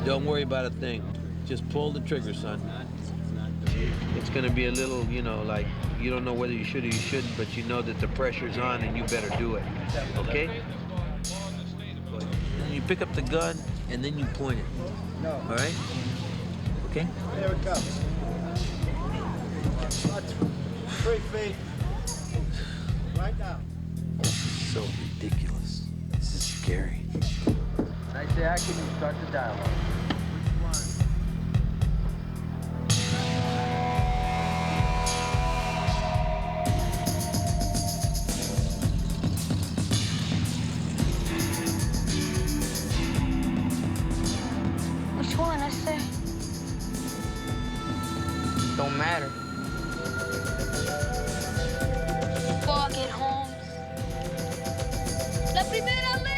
Don't worry about a thing. Just pull the trigger, son. It's gonna be a little, you know, like you don't know whether you should or you shouldn't, but you know that the pressure's on and you better do it. Okay? And you pick up the gun and then you point it. No. All right? Okay? There it comes. 3 feet. Right now. This is so ridiculous. This is scary. I say action and start the dialogue. Which one, I say? Don't matter. Fuck it, Holmes. La primera vez!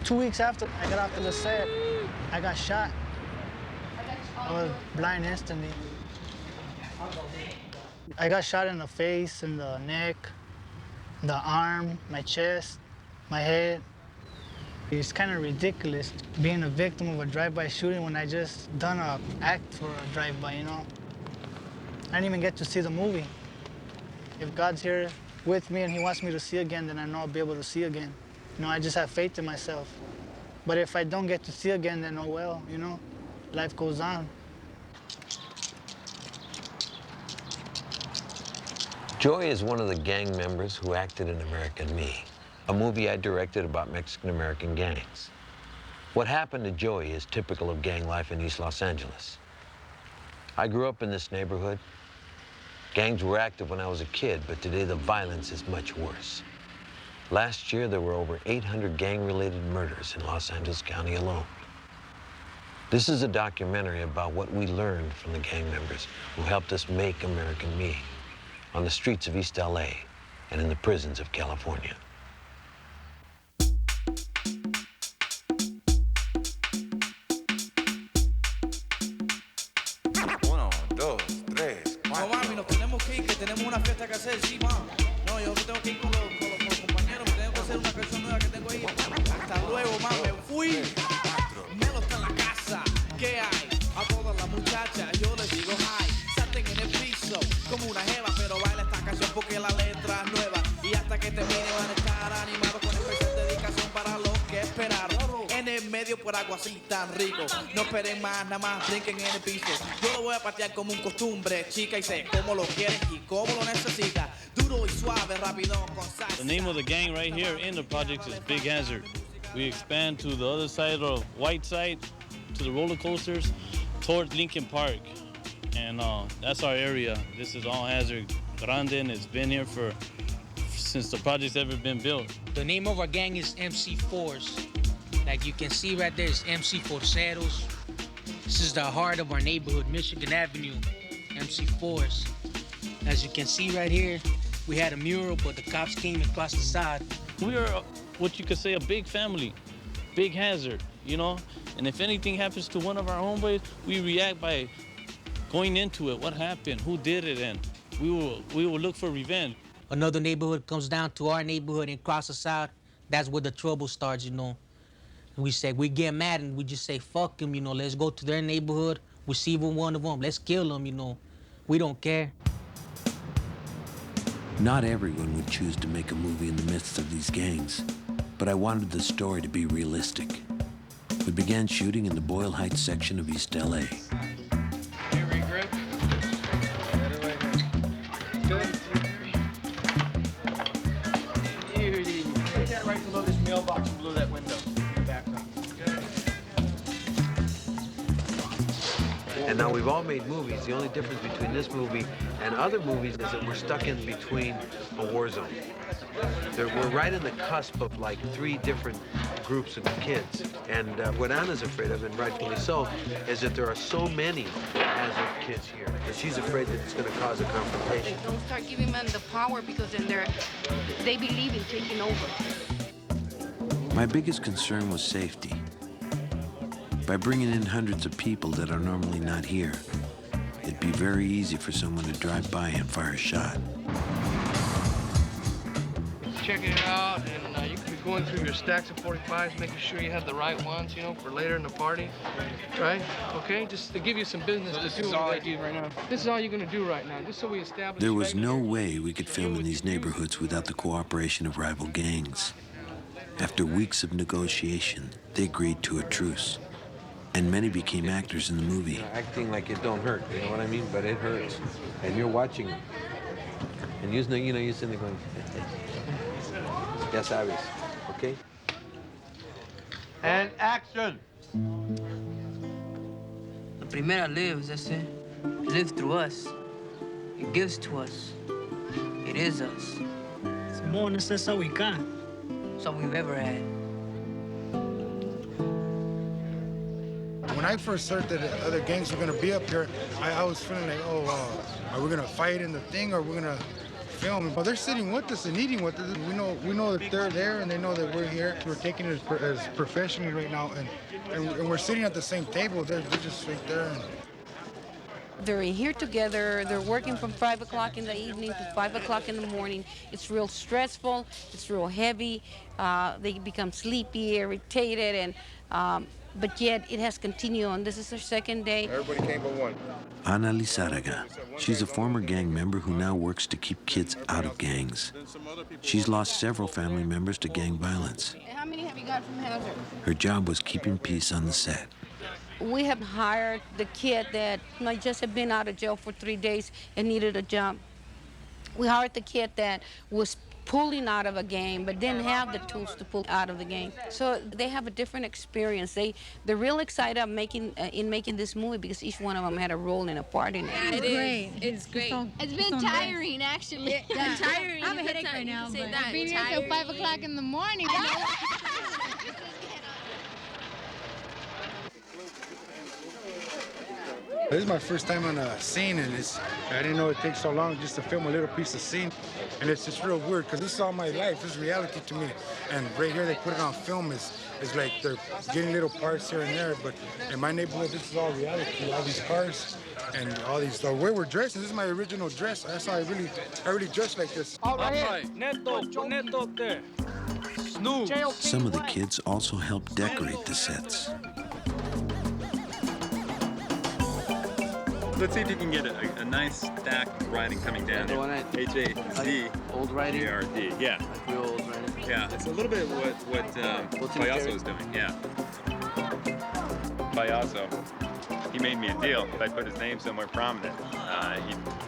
Two weeks after I got off of the set, I got shot. I was blind instantly. I got shot in the face, in the neck, the arm, my chest, my head. It's kind of ridiculous being a victim of a drive-by shooting when I just done an act for a drive-by, you know? I didn't even get to see the movie. If God's here with me and he wants me to see again, then I know I'll be able to see again. You know, I just have faith in myself. But if I don't get to see again, then oh well, you know, life goes on. Joy is one of the gang members who acted in American Me, a movie I directed about Mexican-American gangs. What happened to Joy is typical of gang life in East Los Angeles. I grew up in this neighborhood. Gangs were active when I was a kid, but today the violence is much worse. Last year, there were over 800 gang-related murders in Los Angeles County alone. This is a documentary about what we learned from the gang members who helped us make American Me on the streets of East LA and in the prisons of California. 1, 2, 3, 4. No, mami, nos tenemos que ir, que tenemos una fiesta que hacer, sí, mami. No, yo me tengo que ir con los compañeros, me tengo que hacer una canción nueva que tengo ahí. Hasta luego, mami, me fui. Melo está en la casa, ¿qué hay? A todas las muchachas yo les digo hi. Salten en el piso como una jeva, pero baila esta canción porque la letra es nueva. Y hasta que termine van a estar animados con especial dedicación para los que esperaron. En el medio por algo así tan rico. No esperen más, nada más brinquen en el piso. Yo lo voy a patear como un costumbre, chica, y sé cómo lo quieres y cómo lo necesitas. Duro y suave, rápido, con salsa. The name of the gang right here in the projects is Big Hazard. We expand to the other side of White Side, to the roller coasters, towards Lincoln Park. And that's our area. This is All Hazard Grande, and it's been here since the project's ever been built. The name of our gang is MC4s. Like you can see right there, it's MC Forceros. This is the heart of our neighborhood, Michigan Avenue, MC4s. As you can see right here, we had a mural, but the cops came and crossed the side. We are what you could say a big family, Big Hazard, you know? And if anything happens to one of our homeboys, we react by going into it. What happened? Who did it? And we will look for revenge. Another neighborhood comes down to our neighborhood and crosses out. That's where the trouble starts, you know? We say, we get mad and we just say, fuck them, you know, let's go to their neighborhood, we see one of them, let's kill them, you know. We don't care. Not everyone would choose to make a movie in the midst of these gangs, but I wanted the story to be realistic. We began shooting in the Boyle Heights section of East LA. Right below this mailbox and below that window. And now we've all made movies. The only difference between this movie and other movies is that we're stuck in between a war zone. We're right in the cusp of like 3 different groups of kids. And what Anna's afraid of, and rightfully so, is that there are so many, and has her kids here because she's afraid that it's going to cause a confrontation. Don't start giving them the power because then they believe in taking over. My biggest concern was safety. By bringing in hundreds of people that are normally not here, it'd be very easy for someone to drive by and fire a shot. Checking it out, and you could be going through your stacks of 45s, making sure you have the right ones, you know, for later in the party, right? Okay, just to give you some business to do. This is all I do right now. This is all you're gonna do right now, just so we establish. There was no way we could film in these neighborhoods without the cooperation of rival gangs. After weeks of negotiation, they agreed to a truce, and many became actors in the movie. Acting like it don't hurt, you know what I mean? But it hurts, and you're watching it, and you're sitting there going, ya sabes, okay? And action. La primera lives, that's it. It lives through us. It gives to us. It is us. Simón, esa es ubicada. It's all we've ever had. When I first heard that other gangs were gonna be up here, I was feeling like, are we gonna fight in the thing or we're gonna film? Well, they're sitting with us and eating with us. We know that they're there and they know that we're here. We're taking it as professionally right now, and we're sitting at the same table. They're just right there. They're here together. They're working from 5 o'clock in the evening to 5 o'clock in the morning. It's real stressful. It's real heavy. They become sleepy, irritated, and but yet it has continued on. This is their second day. Everybody came but one. Ana Lizárraga. She's a former gang member who now works to keep kids out of gangs. She's lost several family members to gang violence. How many have you got from Hazard? Her job was keeping peace on the set. We have hired the kid that might just have been out of jail for 3 days and needed a job. We hired the kid that was pulling out of a gang but didn't have the tools to pull out of the gang. So they have a different experience. They're real excited making this movie because each one of them had a role in a part in it. It is. It's great. It's been tiring, actually. Yeah. Tiring. I have a headache right now, but I've been here till 5 o'clock in the morning. This is my first time on a scene, and I didn't know it takes so long just to film a little piece of scene. And it's just real weird, because this is all my life. This is reality to me. And right here, they put it on film. Is like they're getting little parts here and there, but in my neighborhood, this is all reality. All these cars and all these, the way we're dressed, this is my original dress. That's how I really dress like this. All right, Neto up there. Snooze. Some of the kids also helped decorate the sets. Let's see if you can get a nice stack of writing coming down there. H-A-Z. Old writing? A-R-D, yeah. Like real old writing? Yeah, it's a little bit what Payaso is doing, yeah. Payaso, he made me a deal. If I put his name somewhere prominent,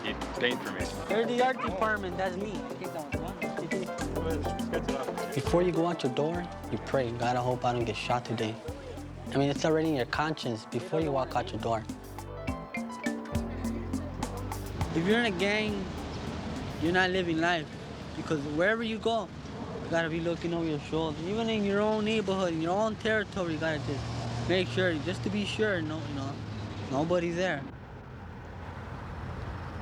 he'd paint for me. They're the art department, that's me. Before you go out your door, you pray, God, I hope I don't get shot today. I mean, it's already in your conscience before you walk out your door. If you're in a gang, you're not living life. Because wherever you go, you gotta be looking over your shoulder. Even in your own neighborhood, in your own territory, you gotta just make sure, just to be sure, nobody's there.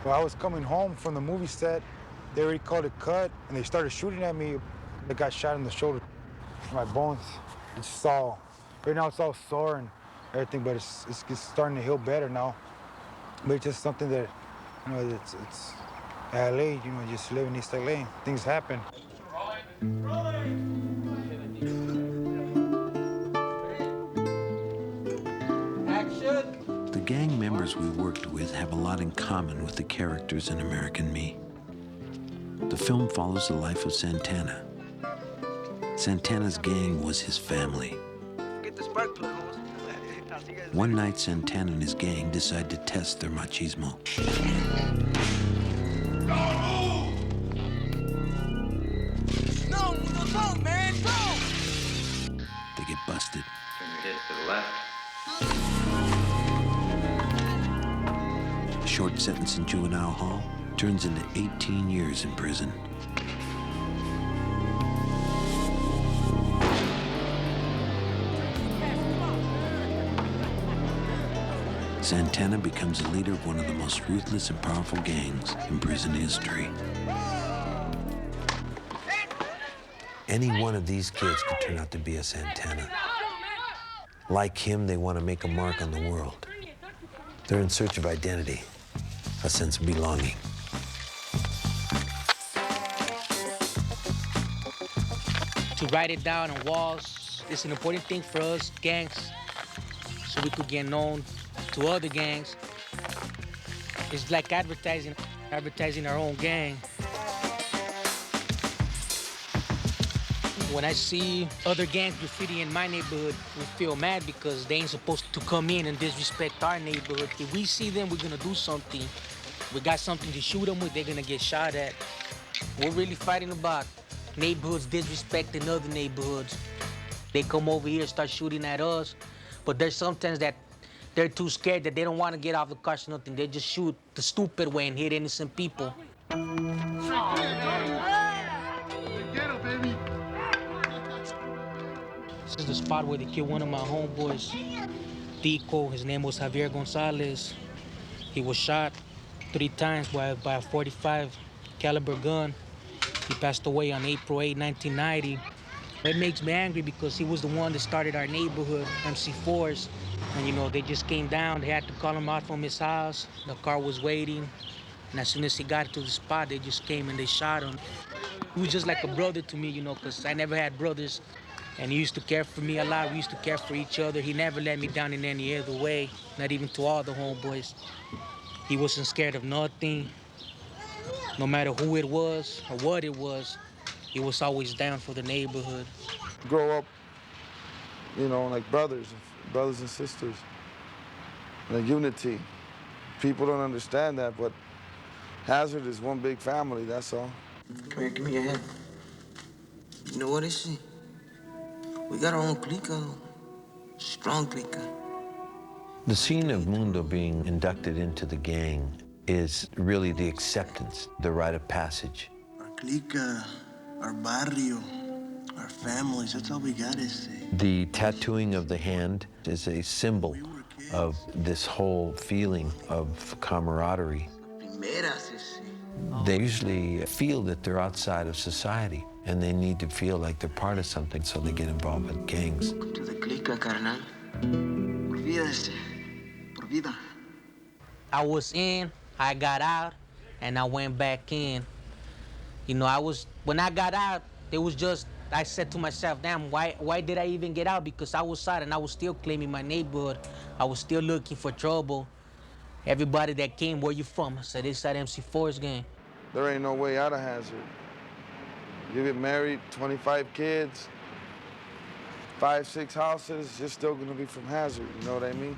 Well, I was coming home from the movie set. They already called it cut, and they started shooting at me. They got shot in the shoulder. My bones, right now it's all sore and everything, but it's starting to heal better now. But it's just something that, it's LA, just live in East LA. Things happen. The gang members we worked with have a lot in common with the characters in American Me. The film follows the life of Santana. Santana's gang was his family. One night, Santana and his gang decide to test their machismo. No, go, man, go! They get busted. Turn your head to the left. A short sentence in juvenile hall turns into 18 years in prison. Santana becomes the leader of one of the most ruthless and powerful gangs in prison history. Any one of these kids could turn out to be a Santana. Like him, they want to make a mark on the world. They're in search of identity, a sense of belonging. To write it down on walls, it's an important thing for us gangs, so we could get known to other gangs. It's like advertising our own gang. When I see other gangs graffiti in my neighborhood, we feel mad because they ain't supposed to come in and disrespect our neighborhood. If we see them, we're gonna do something. We got something to shoot them with, they're gonna get shot at. We're really fighting about neighborhoods disrespecting other neighborhoods. They come over here, start shooting at us, but there's sometimes that they're too scared that they don't want to get off the cars or nothing. They just shoot the stupid way and hit innocent people. This is the spot where they killed one of my homeboys, Tico. His name was Javier Gonzalez. He was shot 3 times by a .45 caliber gun. He passed away on April 8, 1990. It makes me angry because he was the one that started our neighborhood, MC4s. And you know, they just came down, they had to call him out from his house. The car was waiting. And as soon as he got to the spot, they just came and they shot him. He was just like a brother to me, you know, because I never had brothers. And he used to care for me a lot. We used to care for each other. He never let me down in any other way, not even to all the homeboys. He wasn't scared of nothing. No matter who it was or what it was, he was always down for the neighborhood. Grow up, you know, like brothers and sisters, like unity. People don't understand that, but Hazard is one big family, that's all. Come here, give me your hand. You know what they say? We got our own clica, strong clica. The scene of Mundo being inducted into the gang is really the acceptance, the rite of passage. Our clica, our barrio, our families, that's all we got to say. The tattooing of the hand is a symbol of this whole feeling of camaraderie. They usually feel that they're outside of society and they need to feel like they're part of something, so they get involved with gangs. Welcome to the clica, carnal. Olvídese, por vida. I was in, I got out, and I went back in. You know, when I got out, it was just, I said to myself, damn, why did I even get out? Because I was out and I was still claiming my neighborhood. I was still looking for trouble. Everybody that came, where you from? I said, it's that MC4's gang. There ain't no way out of Hazard. You get married, 25 kids, 5, 6 houses, you're still gonna be from Hazard, you know what I mean?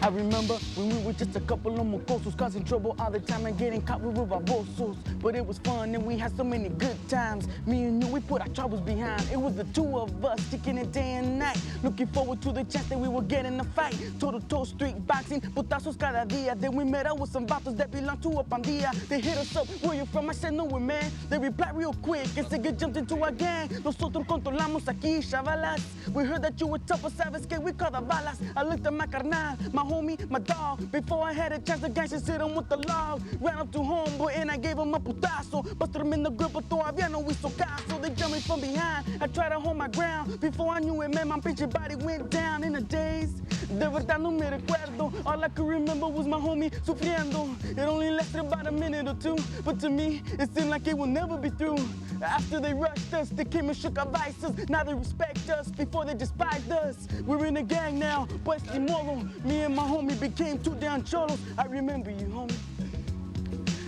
I remember when we were just a couple of mocosos, causing trouble all the time and getting caught with babosos. But it was fun and we had so many good times. Me and you, we put our troubles behind. It was the two of us sticking it day and night, looking forward to the chance that we would get in a fight. Toe-to-toe street boxing, putazos cada dia. Then we met up with some vatos that belong to a pandilla. They hit us up, where you from? I said, no, man. They replied real quick and said, get jumped into our gang. Nosotros controlamos aquí, chavalas. We heard that you were tough, but sabes que we call the balas. I looked at my carnal, my homie, my dog. Before I had a chance, the gangsters hit him with the log. Ran up to homeboy and I gave him a putazo. Busted him in the grip, but todavía no hizo caso. They jumped me from behind. I tried to hold my ground. Before I knew it, man, my bitch body went down in a daze. De verdad no me recuerdo. All I could remember was my homie sufriendo. It only lasted about a minute or two, but to me, it seemed like it would never be through. After they rushed us, they came and shook our vices. Now they respect us, before they despised us. We're in a gang now, pues ni modo. Me and my homie became two down cholos. I remember you, homie.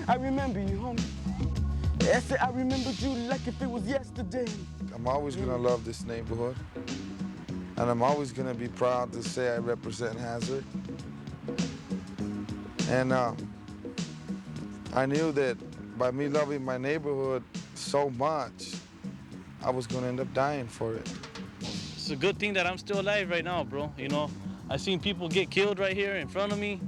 I remember you, homie. I remembered you like if it was yesterday. I'm always gonna love this neighborhood. And I'm always gonna be proud to say I represent Hazard. And I knew that by me loving my neighborhood so much, I was gonna end up dying for it. It's a good thing that I'm still alive right now, bro. You know, I've seen people get killed right here in front of me,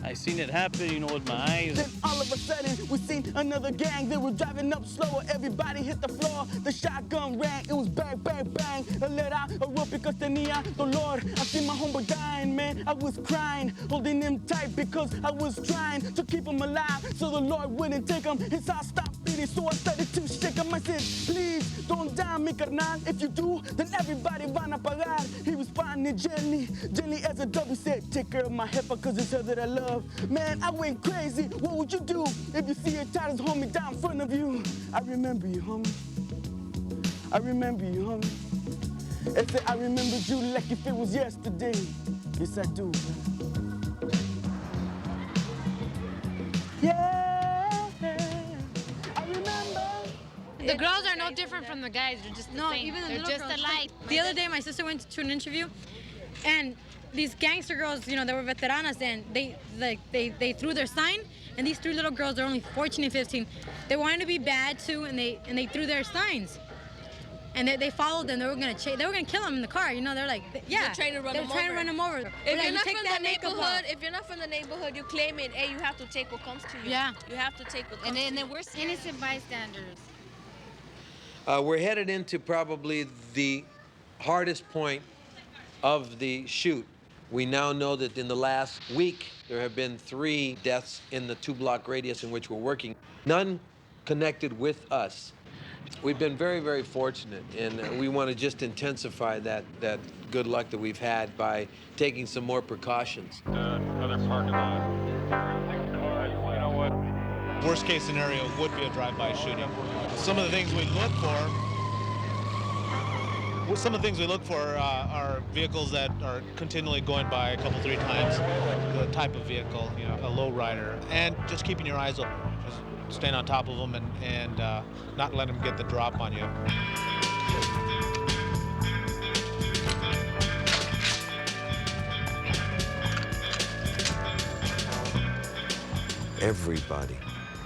I seen it happen, you know, with my eyes. Then all of a sudden, we seen another gang. They were driving up slower. Everybody hit the floor. The shotgun rang. It was bang, bang, bang. I let out a rope because tenía dolor. I seen my homeboy dying, man. I was crying, holding him tight because I was trying to keep him alive so the Lord wouldn't take him. His heart stopped beating, so I started to shake him. I said, please, don't die, mi carnal. If you do, then everybody van a pagar. He responded gently, gently as a dove. He said, take care of my heifer because it's her that I love. Man, I went crazy. What would you do if you see your titles homie down in front of you? I remember you, homie. I remember you, homie. I said, I remembered you like if it was yesterday. Yes, I do. Yeah, I remember. The girls are no different from the guys. They're just the same. even the They're little just girls. alike. The other day, my sister went to an interview, and these gangster girls, you know, they were veteranas, and they threw their sign, and these three little girls are only 14 and 15. They wanted to be bad too, and they threw their signs, and they followed them. They were gonna kill them in the car. You know, they're like, yeah, They're trying to run them over. If If you're not from the neighborhood, you claim it. Hey, you have to take what comes to you. Yeah. You have to take what comes to you. And then we're innocent bystanders. We're headed into probably the hardest point of the shoot. We now know that in the last week, there have been 3 deaths in the 2-block radius in which we're working, none connected with us. We've been very, very fortunate, and we want to just intensify that good luck that we've had by taking some more precautions. Other parking lot. You know what? Worst case scenario would be a drive-by shooting. Some of the things we look for are vehicles that are continually going by a couple, 3 times the type of vehicle, you know, a low rider, and just keeping your eyes open, just staying on top of them and not letting them get the drop on you. Everybody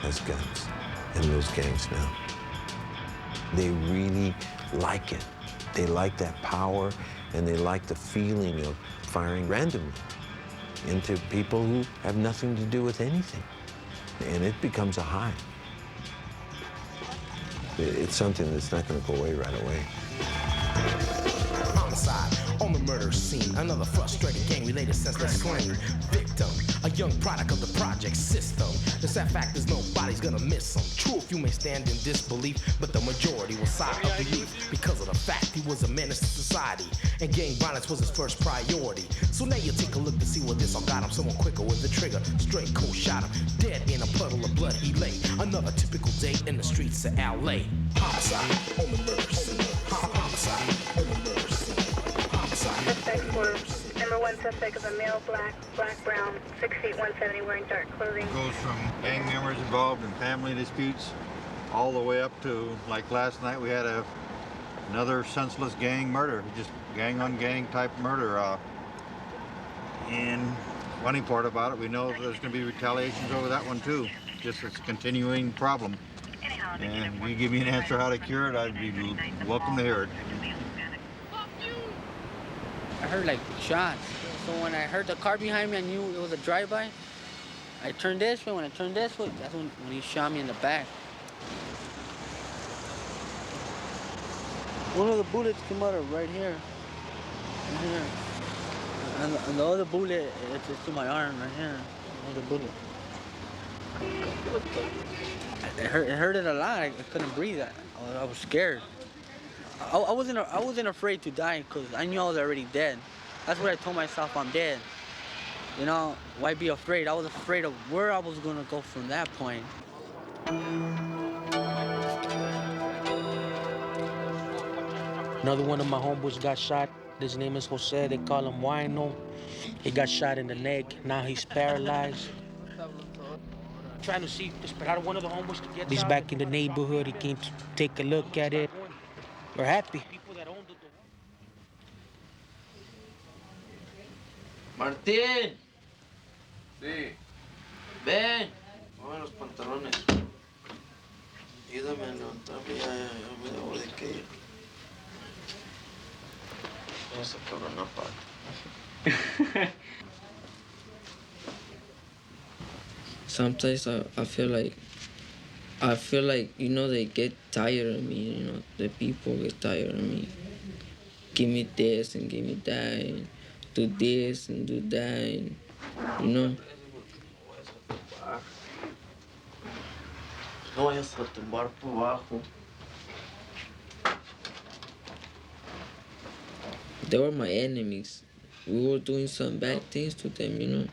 has guns in those gangs now. They really like it. They like that power, and they like the feeling of firing randomly into people who have nothing to do with anything. And it becomes a high. It's something that's not going to go away right away. Homicide on the murder scene. Another frustrated gang-related senseless slain. Victim, a young product of the project system. The sad fact is nobody's gonna miss him. Truth, you may stand in disbelief, but the majority will side of the youth because of the fact he was a menace to society, and gang violence was his first priority. So now you take a look to see what this all got him. Someone quicker with the trigger, straight cold shot him. Dead in a puddle of blood he lay. Another typical day in the streets of LA. Homicide on the murder scene. Homicide on the murder scene. Suspect for number 1 suspect is a male, black, brown, 6 feet 170, wearing dark clothing. Goes from gang members involved in family disputes all the way up to, like last night, we had another senseless gang murder, just gang on gang type murder. And funny part about it, we know there's going to be retaliations over that one too. Just it's a continuing problem. And if you give me an answer how to cure it, I'd be welcome to hear it. I heard like shots. So when I heard the car behind me, I knew it was a drive-by. I turned this way. When I turned this way, that's when he shot me in the back. One of the bullets came out of right here. Right here. And the other bullet, it's to my arm right here. Another bullet. It hurt it a lot. I couldn't breathe. I was scared. I wasn't afraid to die because I knew I was already dead. That's what I told myself, I'm dead. You know, why be afraid? I was afraid of where I was gonna go from that point. Another one of my homeboys got shot. His name is Jose. They call him Wino. He got shot in the neck. Now he's paralyzed. Trying to see, esperar one of the homeboys to get. He's back in the neighborhood. He came to take a look at it. We're happy. Martín, Sí. ven. Mueve los pantalones. Ayúdame a levantarme, ya me debo de que ir. Ya se cabrón aparte. sometimes I feel like you know, they get tired of me, you know, the people get tired of me. Give me this and give me that, and do this and do that, and, you know. No vayas a tumbar por abajo. They were my enemies. We were doing some bad things to them, you know.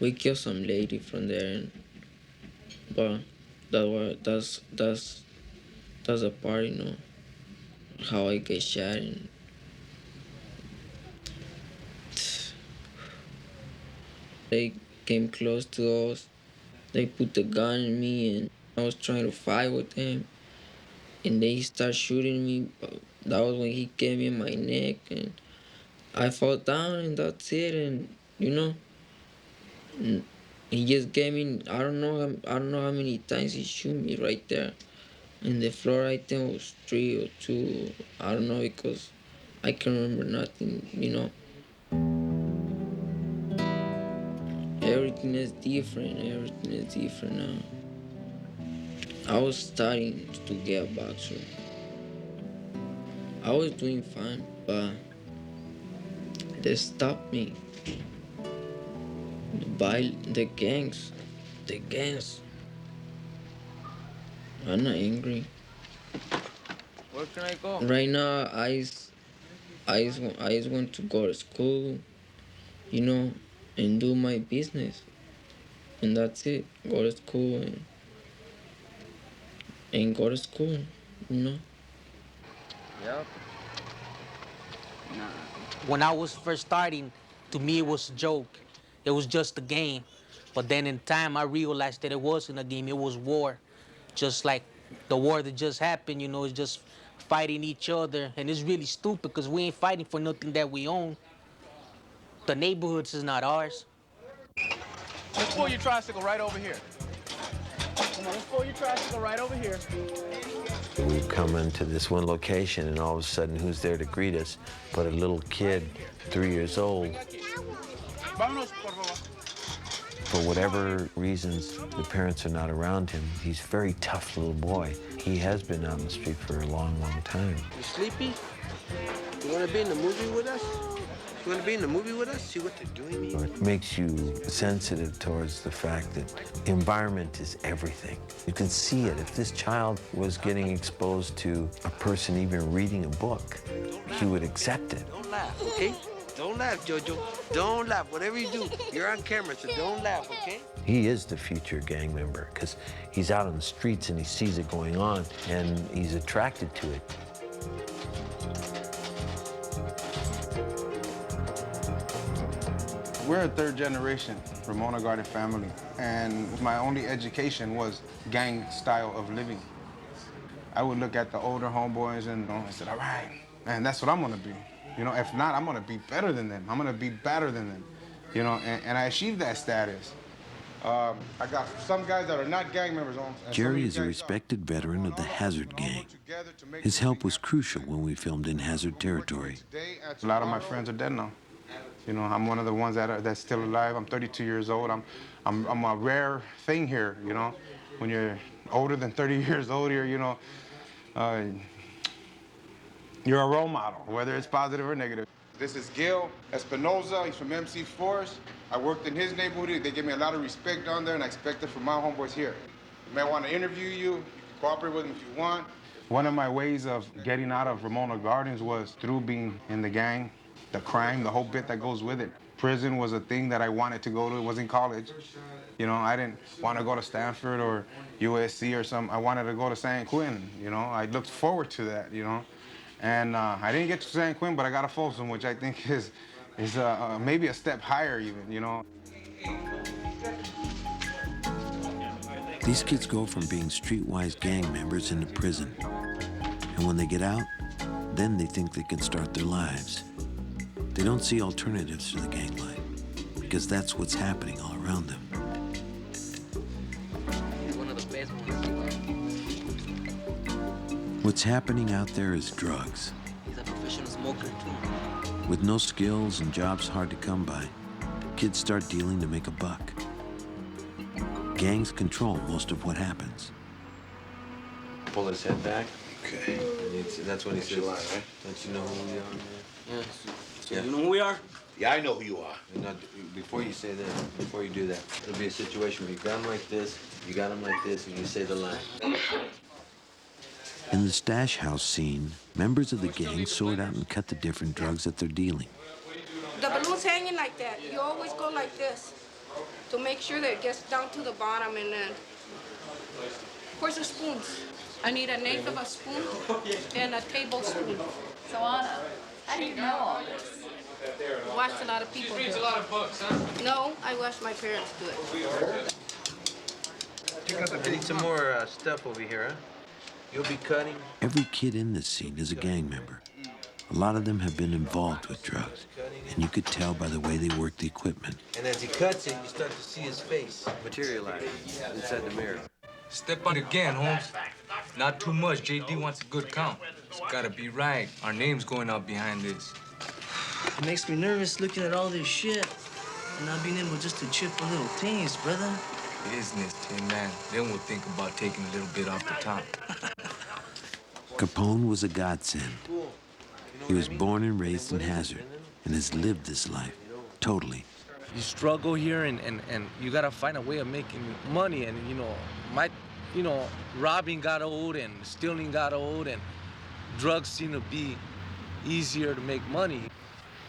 We killed some lady from there, but that's a part, you know, how I get shot. And they came close to us. They put the gun in me, and I was trying to fight with them, and they started shooting me. That was when he gave me in my neck, and I fall down, and that's it. And you know, and he just gave me. I don't know how many times he shoot me right there, and the floor I think was 3 or 2. I don't know, because I can't remember nothing. You know. Everything is different. Everything is different now. I was starting to get a boxer. I was doing fine, but they stopped me. The gangs. I'm not angry. Where can I go? Right now, I just want to go to school, you know, and do my business, and that's it. Go to school and go to school, you know. Yep. When I was first starting, to me it was a joke. It was just a game. But then in time, I realized that it wasn't a game. It was war. Just like the war that just happened, you know, it's just fighting each other. And it's really stupid because we ain't fighting for nothing that we own. The neighborhoods is not ours. Let's pull your tricycle right over here. Come on, let's pull your tricycle right over here. We come into this one location, and all of a sudden, who's there to greet us but a little kid, 3 years old. For whatever reasons, the parents are not around him. He's a very tough little boy. He has been on the street for a long, long time. You sleepy? You want to be in the movie with us? You want to be in the movie with us? See what they're doing here? It makes you sensitive towards the fact that environment is everything. You can see it. If this child was getting exposed to a person even reading a book, he would accept it. Don't laugh, okay? Don't laugh, Jojo. Don't laugh. Whatever you do, you're on camera, so don't laugh, okay? He is the future gang member because he's out on the streets and he sees it going on and he's attracted to it. We're a third generation Ramona Garden family, and my only education was gang style of living. I would look at the older homeboys and I said, all right, man, that's what I'm gonna be. You know, if not, I'm gonna be better than them. I'm gonna be better than them. You know, and I achieved that status. I got some guys that are not gang members on. Jerry is a respected veteran of the Hazard Gang. His help was crucial when we filmed in Hazard territory. A lot of my friends are dead now. You know, I'm one of the ones that's still alive. I'm 32 years old. I'm a rare thing here, you know. When you're older than 30 years old here, you know, you're a role model, whether it's positive or negative. This is Gil Espinoza. He's from MC Force. I worked in his neighborhood. They gave me a lot of respect down there, and I expect it from my homeboys here. You may want to interview you. You can cooperate with them if you want. One of my ways of getting out of Ramona Gardens was through being in the gang, the crime, the whole bit that goes with it. Prison was a thing that I wanted to go to. It was in college. You know, I didn't want to go to Stanford or USC or something. I wanted to go to San Quentin, you know. I looked forward to that, you know. And I didn't get to San Quentin, but I got a Folsom, which I think is maybe a step higher even, you know. These kids go from being streetwise gang members into prison. And when they get out, then they think they can start their lives. They don't see alternatives to the gang life, because that's what's happening all around them. What's happening out there is drugs. He's a professional smoker too. With no skills and jobs hard to come by, kids start dealing to make a buck. gangs control most of what happens. Pull his head back. Okay. That's what he says. Don't you know who we are, man? Yeah. You know who we are? Yeah, I know who you are. Before you say that, before you do that, there'll be a situation where you got him like this, you got him like this, and you say the line. In the stash house scene, members of the gang sort out and cut the different drugs that they're dealing. The balloon's hanging like that. You always go like this to make sure that it gets down to the bottom, and then where's the spoons? I need an eighth of a spoon and a tablespoon. So Anna, how do you know all this? Watched a lot of people do it. a lot of books, huh? No, I watched my parents do it. I need some more stuff over here, huh? You'll be cutting. Every kid in this scene is a gang member. A lot of them have been involved with drugs, and you could tell by the way they work the equipment. And as he cuts it, you start to see his face materialize inside the mirror. Step on it again, Holmes. Not too much. JD wants a good count. It's gotta be right. Our name's going out behind this. It makes me nervous looking at all this shit and not being able just to chip a little taste, brother. Business, Tin Man. Then we'll think about taking a little bit off the top. Capone was a godsend. He was born and raised in Hazard and has lived this life, totally. You struggle here and you gotta find a way of making money, and robbing got old and stealing got old, and drugs seem to be easier to make money.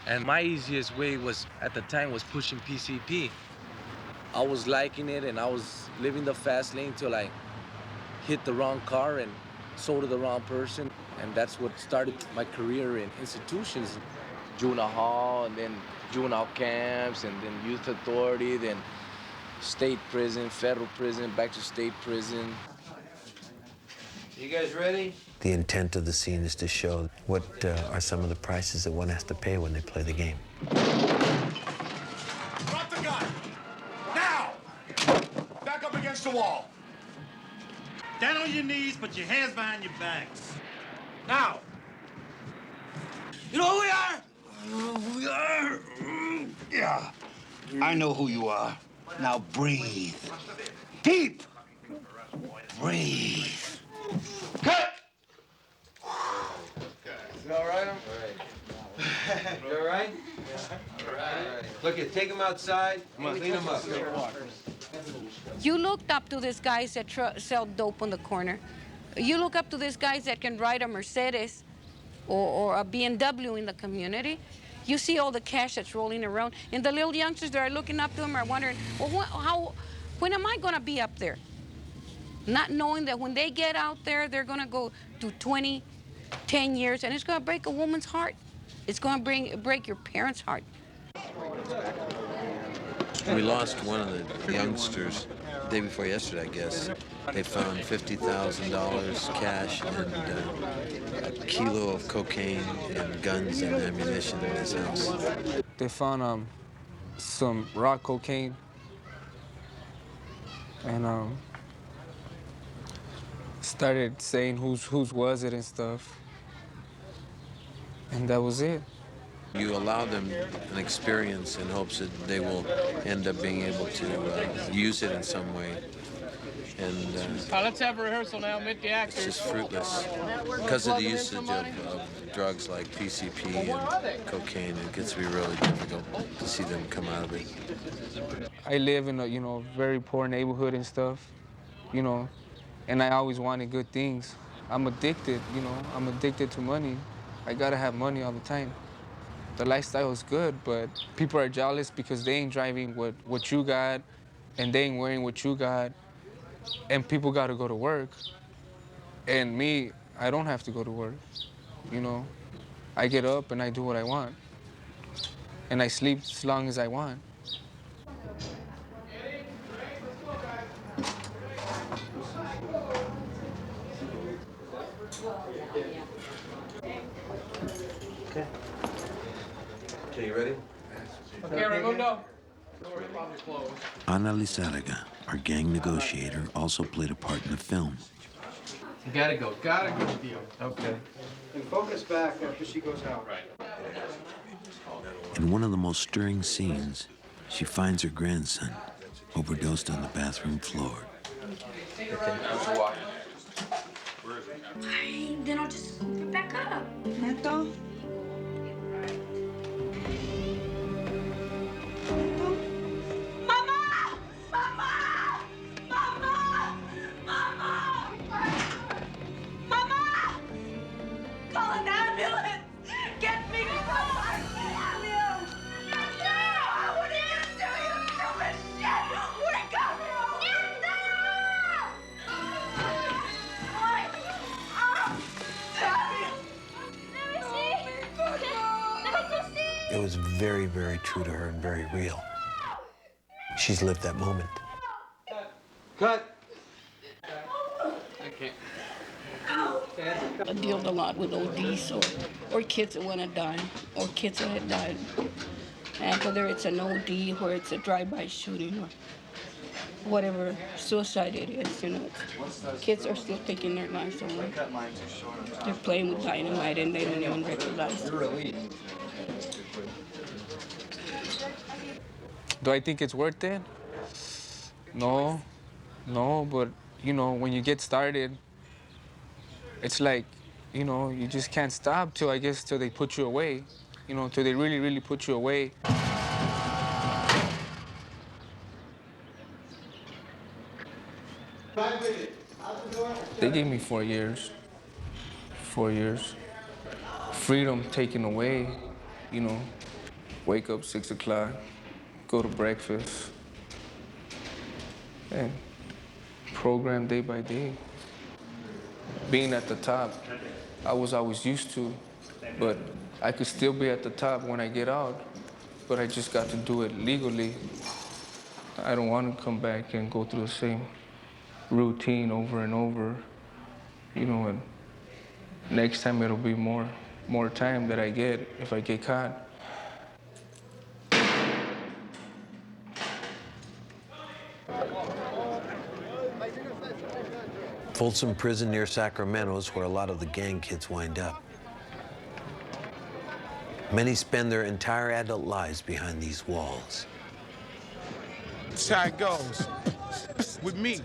And my easiest way was, at the time, was pushing PCP. I was liking it, and I was living the fast lane till I hit the wrong car and sold to the wrong person. And that's what started my career in institutions. Juvenile hall, and then juvenile camps, and then youth authority, then state prison, federal prison, back to state prison. You guys ready? The intent of the scene is to show what are some of the prices that one has to pay when they play the game. Drop the gun! Now! Back up against the wall. Down on your knees, put your hands behind your backs. Now! You know who we are? I know who we are. Yeah, I know who you are. Now breathe. Deep! Breathe. Cut! You all right? You all right? All right. Look, take him outside. Clean him up. You looked up to these guys that sell dope on the corner. You look up to these guys that can ride a Mercedes or a BMW in the community. You see all the cash that's rolling around. And the little youngsters that are looking up to them are wondering, well, when am I going to be up there? Not knowing that when they get out there, they're going to go to 20, 10 years, and it's going to break a woman's heart. It's going to break your parents' heart. We lost one of the youngsters the day before yesterday, I guess. They found $50,000 cash and a kilo of cocaine and guns and ammunition in his house. They found some raw cocaine and started saying whose was it and stuff. And that was it. You allow them an experience in hopes that they will end up being able to use it in some way. And let's have a rehearsal now. Meet the actors. it's just fruitless. Because of the usage of drugs like PCP and cocaine, it gets to be really difficult to see them come out of it. I live in a very poor neighborhood and stuff, and I always wanted good things. I'm addicted, I'm addicted to money. I gotta have money all the time. The lifestyle is good, but people are jealous because they ain't driving what you got, and they ain't wearing what you got, and people gotta go to work. And me, I don't have to go to work, I get up and I do what I want, and I sleep as long as I want. Okay, you ready? Okay, Raimundo. Ana Lizárraga, our gang negotiator, also played a part in the film. You gotta go with you. Okay. And focus back after she goes out. Right. In one of the most stirring scenes, she finds her grandson, overdosed on the bathroom floor. Fine, then I'll just scoop it back up. Neto? Mama! Mama! Mama! Mama! Mama! Call an ambulance! Get me to the hospital! No! What are you doing, you stupid shit? Wake up! It was very, very true to her and very real. She's lived that moment. Cut. I dealt a lot with ODs or kids that want to die or kids that had died. And whether it's an OD or it's a drive-by shooting or whatever suicide it is, you know, kids are still taking their lives away. They're playing with dynamite and they don't even recognize it. Do I think it's worth it? No, but you know, when you get started, it's like, you know, you just can't stop till they put you away, you know, till they really, really put you away. They gave me 4 years. 4 years. Freedom taken away, you know, wake up 6 o'clock, go to breakfast, and program day by day. Being at the top, I was always used to, but I could still be at the top when I get out, but I just got to do it legally. I don't want to come back and go through the same routine over and over, you know, and next time it'll be more time that I get if I get caught. Folsom Prison near Sacramento is where a lot of the gang kids wind up. Many spend their entire adult lives behind these walls. That's how it goes with me.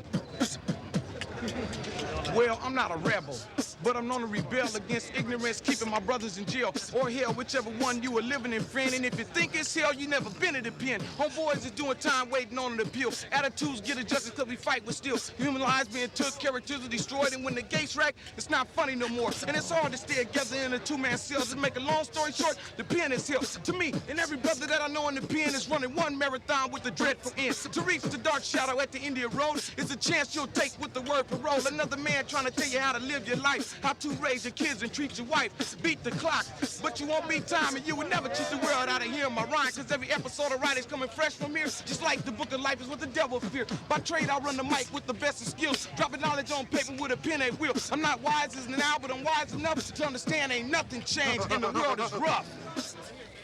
Well, I'm not a rebel, but I'm known to rebel against ignorance, keeping my brothers in jail or hell, whichever one you are living in, friend. And if you think it's hell, you never been in the pen. Homeboys is doing time waiting on an appeal. Attitudes get adjusted till we fight with steel. Human lives being took, characters are destroyed, and when the gates rack, it's not funny no more. And it's hard to stay together in a two-man cell. To make a long story short, the pen is hell. To me, and every brother that I know in the pen is running one marathon with the dreadful end. To reach the dark shadow at the India Road is a chance you'll take with the word parole. Another man trying to tell you how to live your life, how to raise your kids and treat your wife. Beat the clock, but you won't beat time, and you will never cheat the world out of hearing my rhyme. Cause every episode of writing's coming fresh from here, just like the book of life is what the devil fear. By trade, I run the mic with the best of skills, dropping knowledge on paper with a pen at will. I'm not wise as now, but I'm wise enough to understand ain't nothing changed and the world is rough.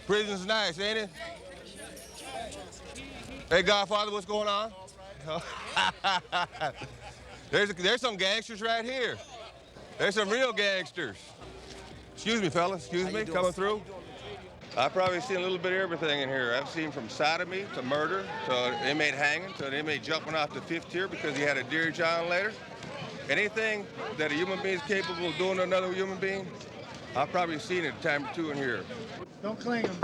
Prison's nice, ain't it? Hey, Godfather, what's going on? There's some gangsters right here. There's some real gangsters. Excuse me, fellas. Excuse me, coming through. I've probably seen a little bit of everything in here. I've seen from sodomy to murder to an inmate hanging to an inmate jumping off the 5th tier because he had a Dear John later. Anything that a human being is capable of doing to another human being, I've probably seen it a time or two in here. Don't cling them.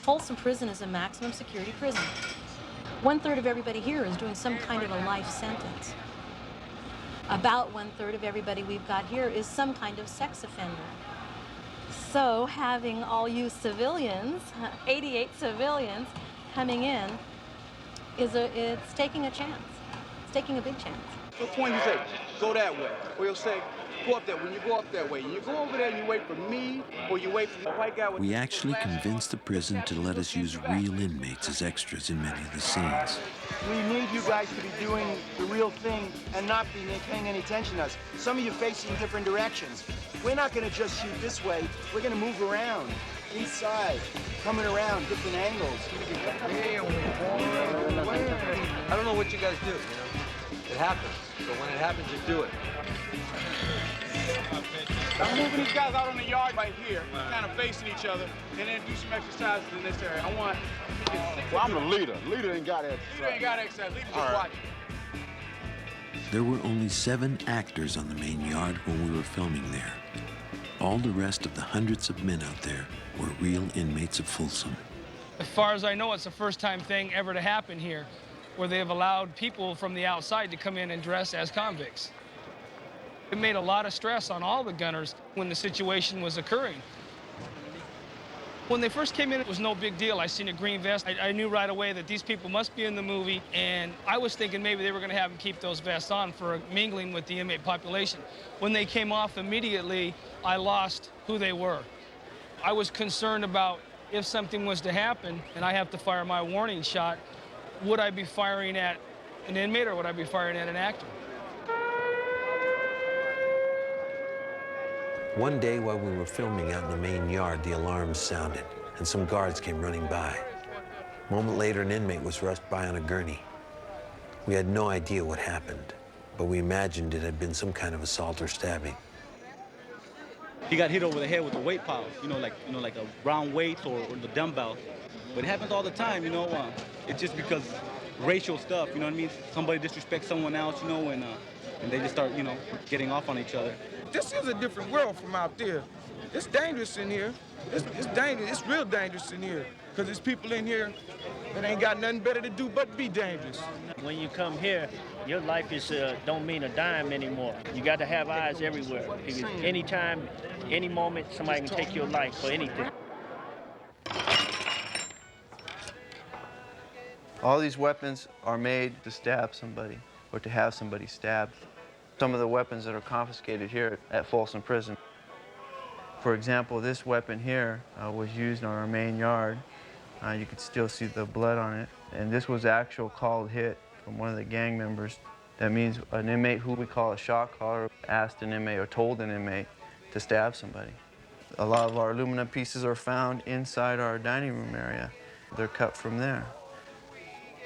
Folsom Prison is a maximum security prison. 1/3 of everybody here is doing some kind of a life sentence. About 1/3 of everybody we've got here is some kind of sex offender. So having all you civilians, 88 civilians, coming in, it's taking a chance. It's taking a big chance. So point you say, go that way. Or you'll say, go up that way. When you go up that way, you go over there and you wait for me, or you wait for the white guy with We actually convinced the prison to let us use real inmates as extras in many of the scenes. We need you guys to be doing the real thing and not be paying any attention to us. Some of you facing different directions. We're not going to just shoot this way. We're going to move around, inside, coming around, different angles. I don't know what you guys do, you know? It happens. So when it happens, you do it. I'm moving these guys out on the yard right here, kind of facing each other, and then do some exercises in this area. I want. Well, I'm the leader. Leader ain't got exercise. Leader ain't got exercise. Leader just All right. watching. There were only 7 actors on the main yard when we were filming there. All the rest of the hundreds of men out there were real inmates of Folsom. As far as I know, it's the first time thing ever to happen here, where they've allowed people from the outside to come in and dress as convicts. It made a lot of stress on all the gunners when the situation was occurring. When they first came in, it was no big deal. I seen a green vest. I knew right away that these people must be in the movie, and I was thinking maybe they were going to have them keep those vests on for mingling with the inmate population. When they came off immediately, I lost who they were. I was concerned about if something was to happen and I have to fire my warning shot, would I be firing at an inmate or would I be firing at an actor? One day while we were filming out in the main yard, the alarms sounded and some guards came running by. A moment later, an inmate was rushed by on a gurney. We had no idea what happened, but we imagined it had been some kind of assault or stabbing. He got hit over the head with a weight pile, like a round weight or the dumbbell. But it happens all the time, it's just because racial stuff, you know what I mean? Somebody disrespects someone else, and they just start, getting off on each other. This is a different world from out there. It's dangerous in here. It's dangerous. It's real dangerous in here. Because there's people in here that ain't got nothing better to do but be dangerous. When you come here, your life is don't mean a dime anymore. You got to have eyes everywhere. Because anytime, any moment, somebody can take your life for anything. All these weapons are made to stab somebody or to have somebody stabbed. Some of the weapons that are confiscated here at Folsom Prison. For example, this weapon here was used on our main yard. You could still see the blood on it. And this was actual called hit from one of the gang members. That means an inmate who we call a shot caller asked an inmate or told an inmate to stab somebody. A lot of our aluminum pieces are found inside our dining room area. They're cut from there.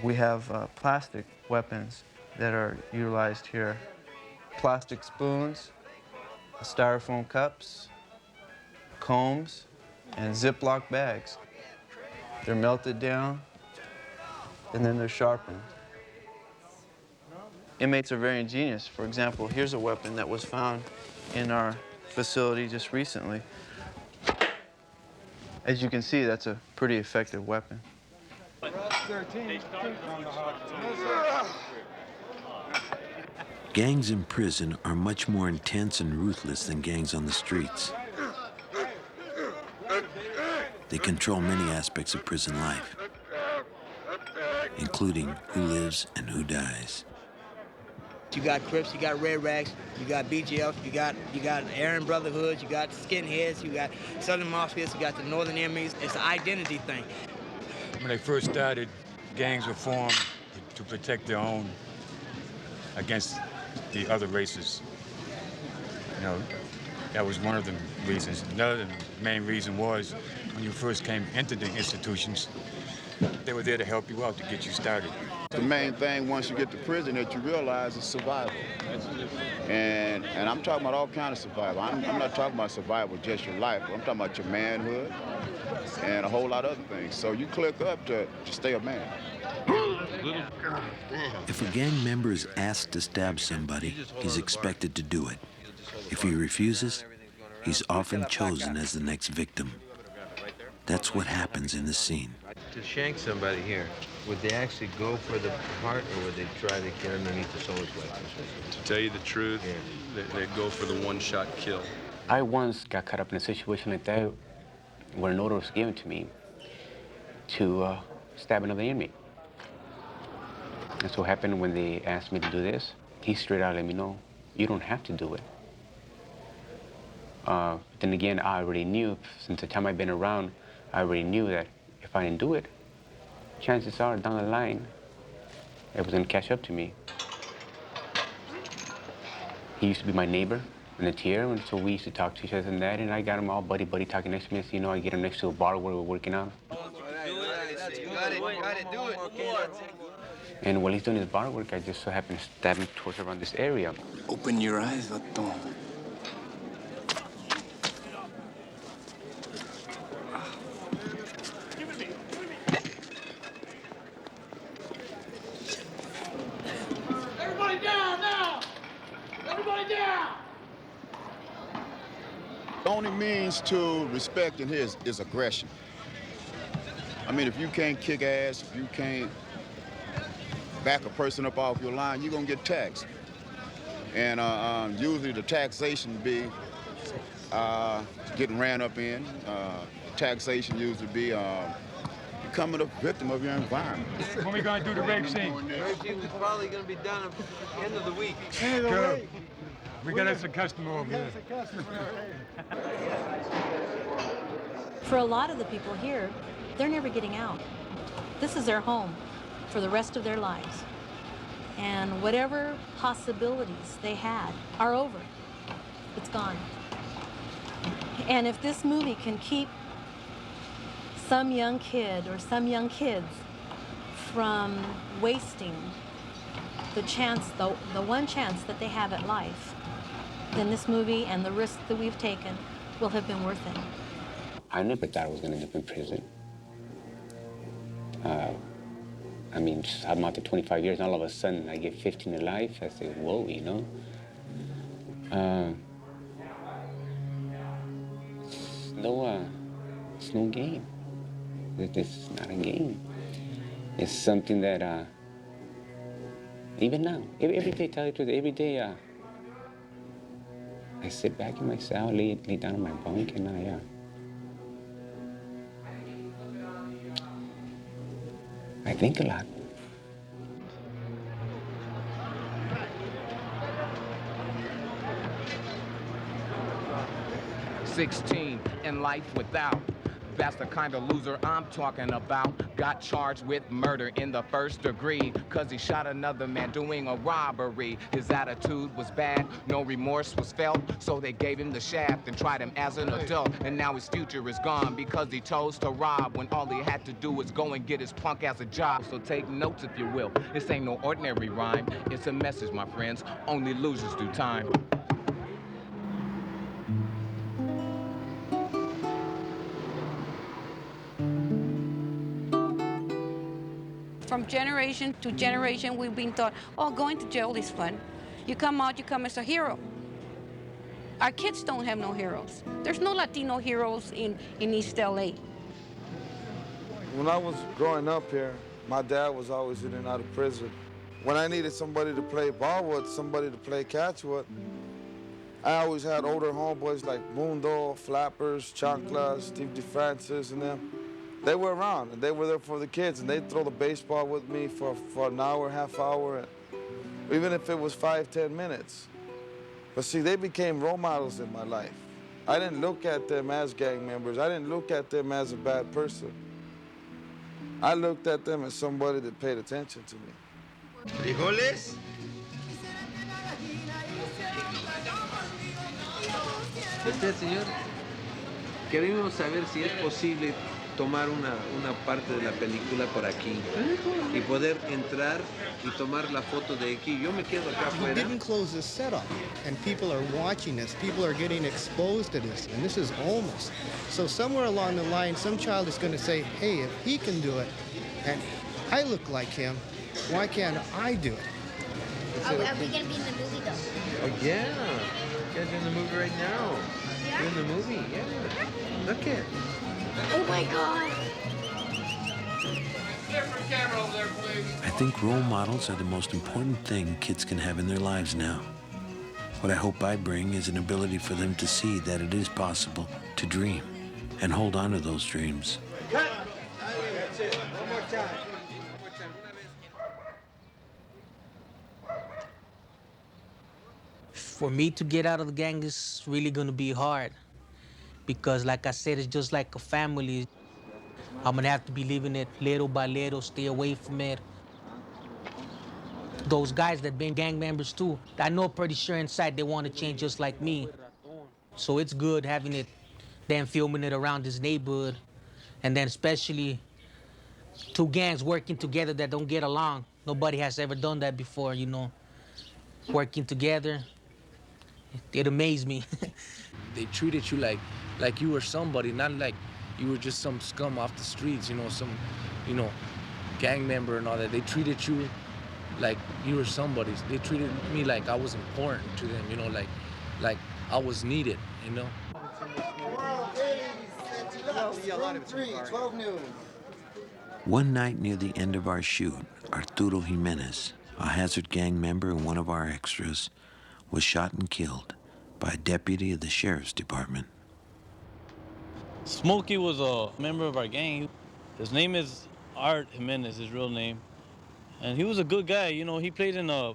We have plastic weapons that are utilized here. Plastic spoons, styrofoam cups, combs, and Ziploc bags. They're melted down, and then they're sharpened. Inmates are very ingenious. For example, here's a weapon that was found in our facility just recently. As you can see, that's a pretty effective weapon. Gangs in prison are much more intense and ruthless than gangs on the streets. They control many aspects of prison life, including who lives and who dies. You got Crips, you got Red Rags, you got BGF, you got Aryan Brotherhood, you got Skinheads, you got Southern Mafias, you got the Northern Enemies. It's an identity thing. When they first started, gangs were formed to protect their own against the other races. That was one of the reasons. Another main reason was when you first came into the institutions, they were there to help you out, to get you started. The main thing once you get to prison that you realize is survival. And I'm talking about all kinds of survival. I'm not talking about survival just your life. I'm talking about your manhood and a whole lot of other things. So you click up to stay a man. If a gang member is asked to stab somebody, he's expected to do it. If he refuses, he's often chosen as the next victim. That's what happens in the scene. To shank somebody here, would they actually go for the heart or would they try to get underneath the solar plexus? To tell you the truth, they'd go for the one-shot kill. I once got caught up in a situation like that where an order was given to me to stab another inmate. And so it happened when they asked me to do this, he straight out let me know, you don't have to do it. Then again, I already knew, since the time I've been around, I already knew that if I didn't do it, chances are down the line, it was gonna catch up to me. He used to be my neighbor in the tier, and so we used to talk to each other and that, and I got him all buddy talking next to me. So, I get him next to a bar where we're working out. And while he's doing his bar work, I just so happened to stab him towards around this area. Open your eyes, Vato. Everybody down now! Everybody down! The only means to respect in here is aggression. I mean, if you can't kick ass, if you can't back a person up off your line, you're gonna get taxed. And usually the taxation be getting ran up in. Taxation usually be becoming a victim of your environment. When we gonna do the rape scene? Rape scene is probably gonna be done at the end of the week. Good. We got us a customer over here. For a lot of the people here, they're never getting out. This is their home for the rest of their lives. And whatever possibilities they had are over. It's gone. And if this movie can keep some young kid or some young kids from wasting the chance, the one chance that they have at life, then this movie and the risk that we've taken will have been worth it. I never thought I was going to end up in prison. I mean, I'm out there 25 years, and all of a sudden I get 15 to life. I say, whoa, you know? It's no game. This is not a game. It's something that, even now, every day, tell you the truth, every day, I sit back in my cell, lay down on my bunk, and I think a lot. "16 in life without. That's the kind of loser I'm talking about. Got charged with murder in the first degree, cause he shot another man doing a robbery. His attitude was bad, no remorse was felt, so they gave him the shaft and tried him as an adult. And now his future is gone because he chose to rob when all he had to do was go and get his punk ass a job. So take notes if you will. This ain't no ordinary rhyme. It's a message, my friends. Only losers do time. From generation to generation, we've been taught, oh, going to jail is fun. You come out, you come as a hero. Our kids don't have no heroes. There's no Latino heroes in East LA. When I was growing up here, my dad was always in and out of prison. When I needed somebody to play ball with, somebody to play catch with, I always had older homeboys like Mundo, Flappers, Chanclas, Steve DeFrancis, and them. They were around, and they were there for the kids, and they'd throw the baseball with me for an hour, half hour, even if it was 5, 10 minutes. But see, they became role models in my life. I didn't look at them as gang members. I didn't look at them as a bad person. I looked at them as somebody that paid attention to me. ¿Frijoles? Señor, queremos saber si es posible tomar una parte de la película por aquí y poder entrar y tomar la foto de aquí. Yo me quedo acá We afuera. didn't close this setup, and people are watching this. People are getting exposed to this, and this is almost. So somewhere along the line, some child is going to say, hey, if he can do it, and I look like him, why can't I do it? Are we going to be in the movie, though? Oh, yeah. You guys are in the movie right now. Yeah? You're in the movie, yeah. Look at. Oh, my God. Different camera over there, please. I think role models are the most important thing kids can have in their lives now. What I hope I bring is an ability for them to see that it is possible to dream and hold on to those dreams. Cut! That's it. One more time. For me to get out of the gang is really gonna be hard because, like I said, it's just like a family. I'm gonna have to be living it little by little, stay away from it. Those guys that been gang members too, I know pretty sure inside they want to change just like me. So it's good having it, then filming it around this neighborhood, and then especially two gangs working together that don't get along. Nobody has ever done that before, you know. Working together, it amazed me. They treated you like you were somebody, not like you were just some scum off the streets, you know, some, you know, gang member and all that. They treated you like you were somebody. They treated me like I was important to them, you know, like I was needed, you know. One night near the end of our shoot, Arturo Jimenez, a Hazard Gang member and one of our extras, was shot and killed by a deputy of the sheriff's department. Smokey was a member of our gang. His name is Art Jimenez, his real name. And he was a good guy, you know. He played in a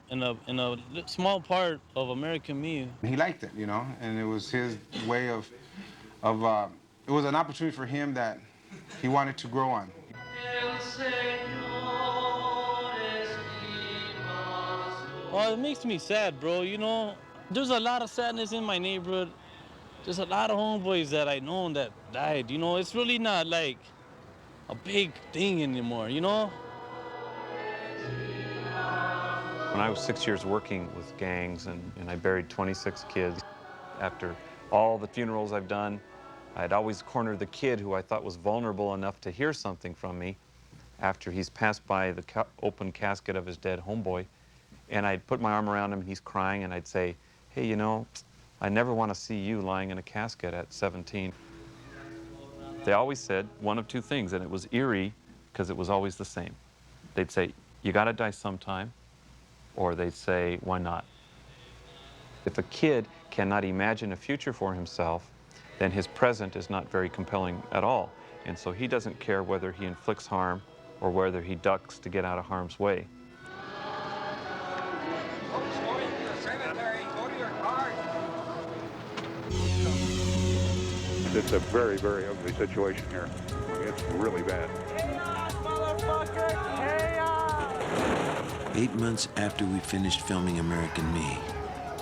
small part of American Me. He liked it, you know, and it was his way of it was an opportunity for him that he wanted to grow on. Well, it makes me sad, bro. You know, there's a lot of sadness in my neighborhood. There's a lot of homeboys that I know that died. You know, it's really not like a big thing anymore, you know? When I was 6 years working with gangs and I buried 26 kids, after all the funerals I've done, I'd always cornered the kid who I thought was vulnerable enough to hear something from me after he's passed by the open casket of his dead homeboy. And I'd put my arm around him and he's crying and I'd say, hey, you know, I never want to see you lying in a casket at 17. They always said one of two things, and it was eerie because it was always the same. They'd say, you got to die sometime, or they'd say, why not? If a kid cannot imagine a future for himself, then his present is not very compelling at all. And so he doesn't care whether he inflicts harm or whether he ducks to get out of harm's way. It's a very, very ugly situation here. It's really bad. 8 months after we finished filming American Me,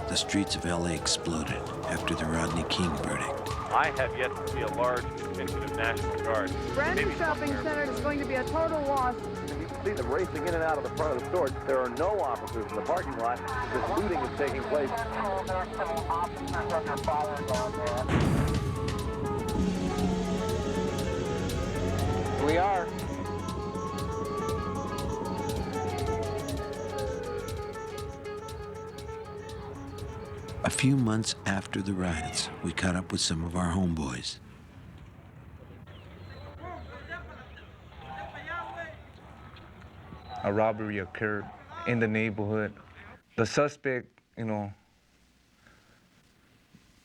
the streets of LA exploded after the Rodney King verdict. I have yet to see a large contingent of National Guard. Brandon Shopping Center is going to be a total loss. You can see them racing in and out of the front of the store. There are no officers in the parking lot. This looting is taking place. We are. A few months after the riots, we caught up with some of our homeboys. A robbery occurred in the neighborhood. The suspect, you know,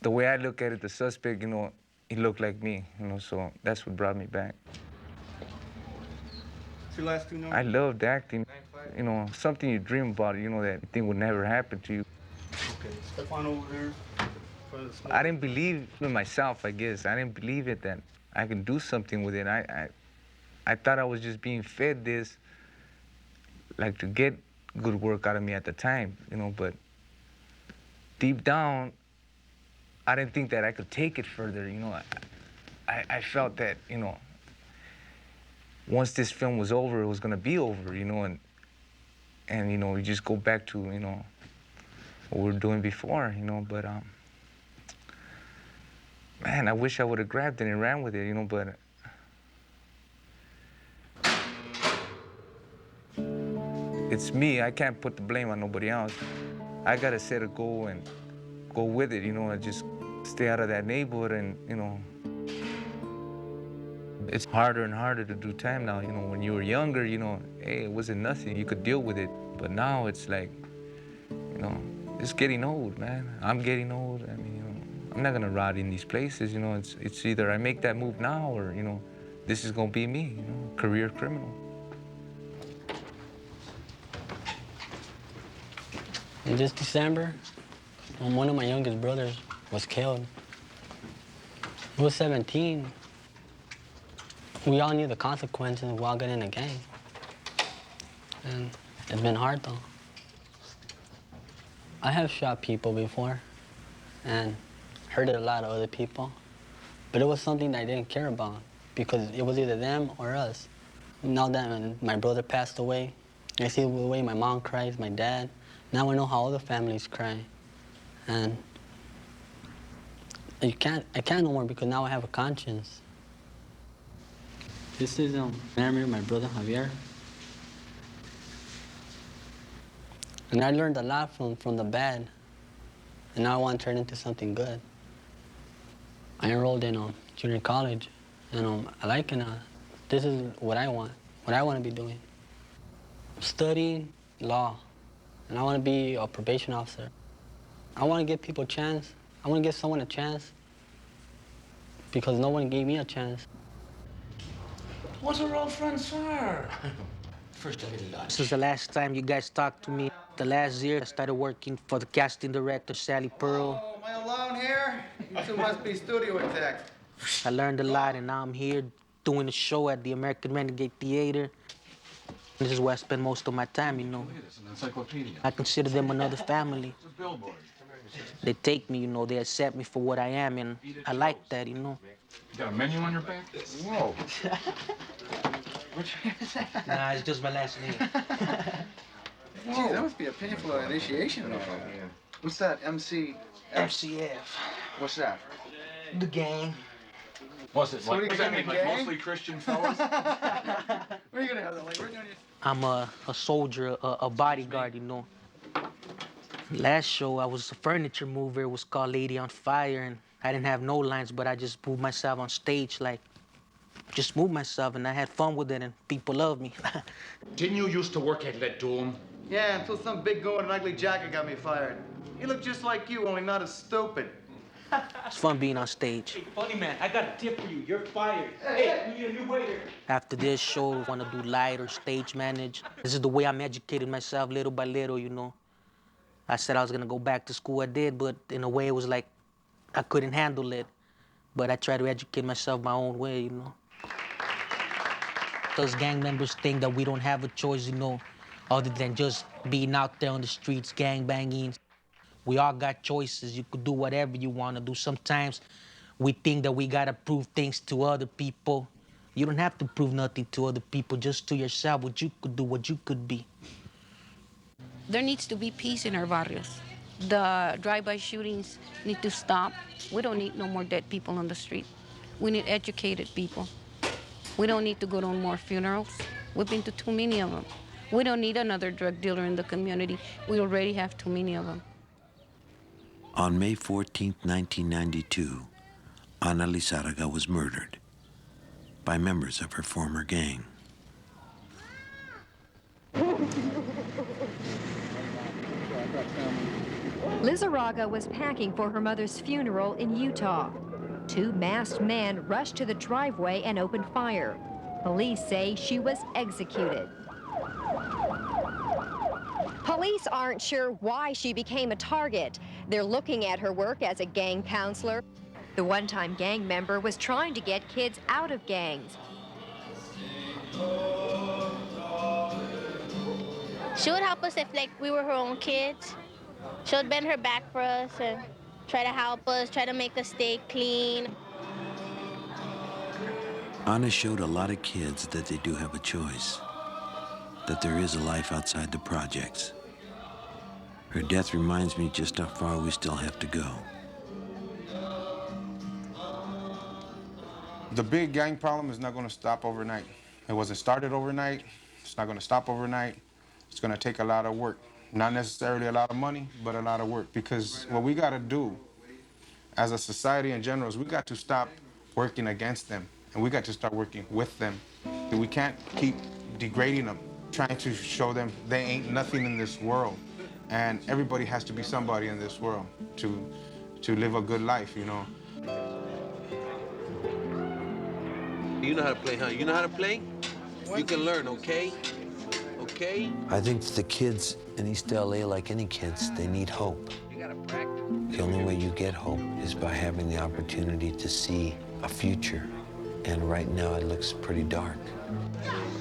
the way I look at it, the suspect, you know, he looked like me, you know, so that's what brought me back. What's your last two numbers? I loved acting, you know, something you dream about, you know, that thing would never happen to you. Okay, step on over there. I didn't believe in myself, I guess. I didn't believe it that I could do something with it. I thought I was just being fed this, like to get good work out of me at the time, you know, but deep down, I didn't think that I could take it further, you know. I felt that, you know, once this film was over, it was gonna be over, you know, and you know, we just go back to, you know, what we were doing before, you know, but man, I wish I would have grabbed it and ran with it, you know, but it's me. I can't put the blame on nobody else. I gotta set a goal and go with it, you know, and just stay out of that neighborhood. And, you know, it's harder and harder to do time now. You know, when you were younger, you know, hey, it wasn't nothing. You could deal with it. But now it's like, you know, it's getting old, man. I'm getting old. I mean, you know, I'm not gonna rot in these places, you know. It's either I make that move now or, you know, this is gonna be me, you know, career criminal. In this December, one of my youngest brothers was killed. He was 17. We all knew the consequences of all getting in a gang. And it's been hard, though. I have shot people before and hurted a lot of other people, but it was something that I didn't care about because it was either them or us. Now that my brother passed away, I see the way my mom cries, my dad. Now I know how other families cry. And I can't no more because now I have a conscience. This is memory of my brother Javier. And I learned a lot from the bad. And now I want to turn into something good. I enrolled in junior college, and I like it. This is what I want to be doing. Studying law, and I want to be a probation officer. I want to give people a chance. I want to give someone a chance because no one gave me a chance. What's our old friend, sir? First, I get lunch. This is the last time you guys talked to me. The last year, I started working for the casting director, Sally Pearl. Oh, am I alone here? You two must be studio execs. I learned a lot, and now I'm here doing a show at the American Renegade Theater. This is where I spend most of my time, you know. It's an encyclopedia. I consider them another family. It's a billboard. They take me, you know, they accept me for what I am, and I like that, you know. You got a menu on your back? Whoa. Nah, it's just my last name. Gee, that must be a painful initiation. What's that, MC? MCF. What's that? The gang. What's it So what like? are you What's that gonna mean? be Like gay? mostly Christian fellas? Where are you gonna have that? Like, we're doing it. I'm a soldier, a bodyguard, you know. Last show, I was a furniture mover. It was called Lady on Fire, and I didn't have no lines, but I just moved myself on stage, like, just moved myself, and I had fun with it, and people loved me. Didn't you used to work at Le Dôme? Yeah, until some big going and ugly jacket got me fired. He looked just like you, only not as stupid. It's fun being on stage. Hey, funny man, I got a tip for you. You're fired. Hey, we need a new waiter. After this show, I want to do light or stage manage. This is the way I'm educating myself little by little, you know. I said I was going to go back to school. I did, but in a way, it was like I couldn't handle it. But I try to educate myself my own way, you know. Those gang members think that we don't have a choice, you know, other than just being out there on the streets, gang banging. We all got choices. You could do whatever you want to do. Sometimes we think that we got to prove things to other people. You don't have to prove nothing to other people, just to yourself, what you could do, what you could be. There needs to be peace in our barrios. The drive-by shootings need to stop. We don't need no more dead people on the street. We need educated people. We don't need to go to more funerals. We've been to too many of them. We don't need another drug dealer in the community. We already have too many of them. On May 14, 1992, Ana Lizarraga was murdered by members of her former gang. Lizarraga was packing for her mother's funeral in Utah. Two masked men rushed to the driveway and opened fire. Police say she was executed. Police aren't sure why she became a target. They're looking at her work as a gang counselor. The one-time gang member was trying to get kids out of gangs. She would help us if, like, we were her own kids. She would bend her back for us and try to help us, try to make us stay clean. Ana showed a lot of kids that they do have a choice, that there is a life outside the projects. Her death reminds me just how far we still have to go. The big gang problem is not going to stop overnight. It wasn't started overnight. It's not going to stop overnight. It's going to take a lot of work. Not necessarily a lot of money, but a lot of work. Because what we got to do as a society in general is we got to stop working against them, and we got to start working with them. We can't keep degrading them, trying to show them they ain't nothing in this world. And everybody has to be somebody in this world to live a good life, you know. You know how to play, huh? You know how to play? You can learn, okay? Okay? I think the kids in East LA, like any kids, they need hope. The only way you get hope is by having the opportunity to see a future. And right now it looks pretty dark.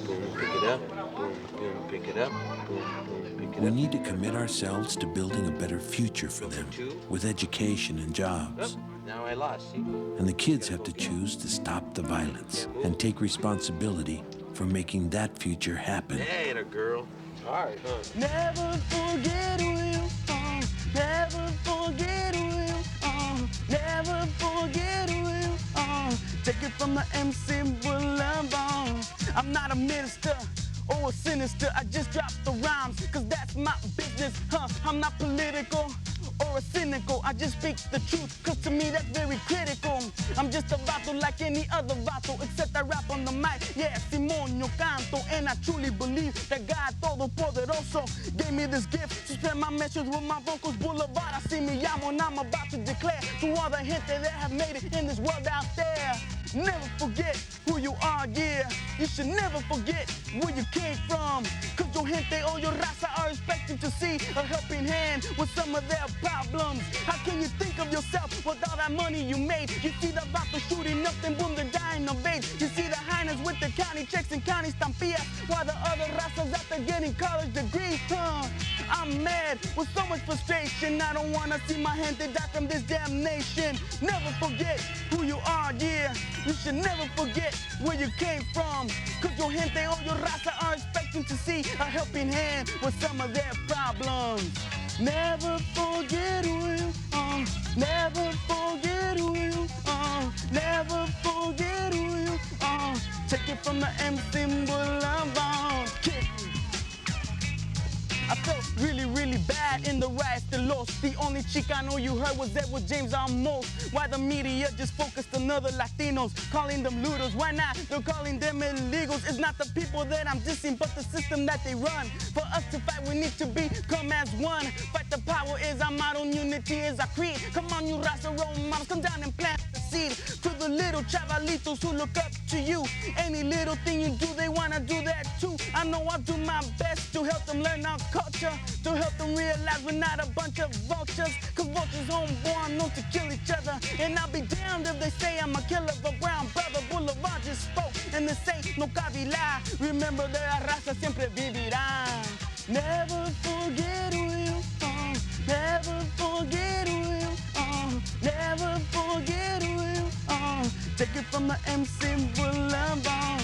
Boom, pick it up. Boom, boom, pick it up. Boom, boom, pick it up. We need to commit ourselves to building a better future for them with education and jobs. Now I lost, see? And the kids have to choose to stop the violence and take responsibility for making that future happen. Hey, the girl. Hard, huh? Never forget who you are. Never forget who you are. Never forget who you are. Take it from the MC Boulevard. I'm not a minister or a sinister. I just drop the rhymes, cause that's my business, huh? I'm not political or a cynical. I just speak the truth, cause to me that's very critical. I'm just a vato like any other vato, except I rap on the mic. Yeah, Simón, yo canto, and I truly believe that God Todopoderoso gave me this gift to spread my message with my vocals. Boulevard, I see me llamo, and I'm about to declare to all the gente that have made it in this world out there. Never forget who you are, yeah. You should never forget where you came from, cause your gente or your raza are expecting to see a helping hand with some of their problems. How can you think of yourself with all that money you made? You see the vato shooting up, then boom, they're dying of age. You see the hyenas with the county checks and county stampillas, while the other razas out there getting college degrees, huh? I'm mad with so much frustration. I don't wanna see my gente die from this damnation. Never forget who you are, yeah. You should never forget where you came from, cause your gente or your raza are expecting to see a helping hand with some of their problems. Never forget who you are. Never forget who you are. Never forget who you are. Take it from the MC Boulevard. Kick. I felt really, really bad in the riots that lost. The only chick I know you heard was Edward James almost. Why the media just focused on other Latinos, calling them looters? Why not? They're calling them illegals. It's not the people that I'm dissing, but the system that they run. For us to fight, we need to come as one. Fight the power is our motto, unity is our creed. Come on, you raza role models, come down and plant the seed. To the little chavalitos who look up to you, any little thing you do, they wanna do that too. I know I'll do my best to help them learn our culture, to help them realize we're not a bunch of vultures, cause vultures homeborn known to kill each other. And I'll be damned if they say I'm a killer of a brown brother. Boulevard just spoke, and this ain't no cabila. Remember that la raza siempre vivirá. Never forget who you are. Never forget who you are. Never forget who you are. Take it from the MC Boulevard.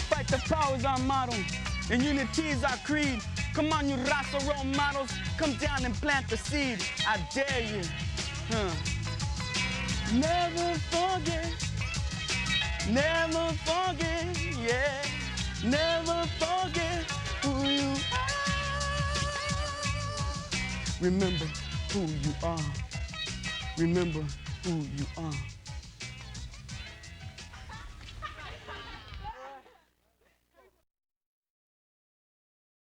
Fight the power is our motto, and unity is our creed. Come on, you raza role models, come down and plant the seed. I dare you. Huh. Never forget, yeah. Never forget who you are. Remember who you are. Remember who you are.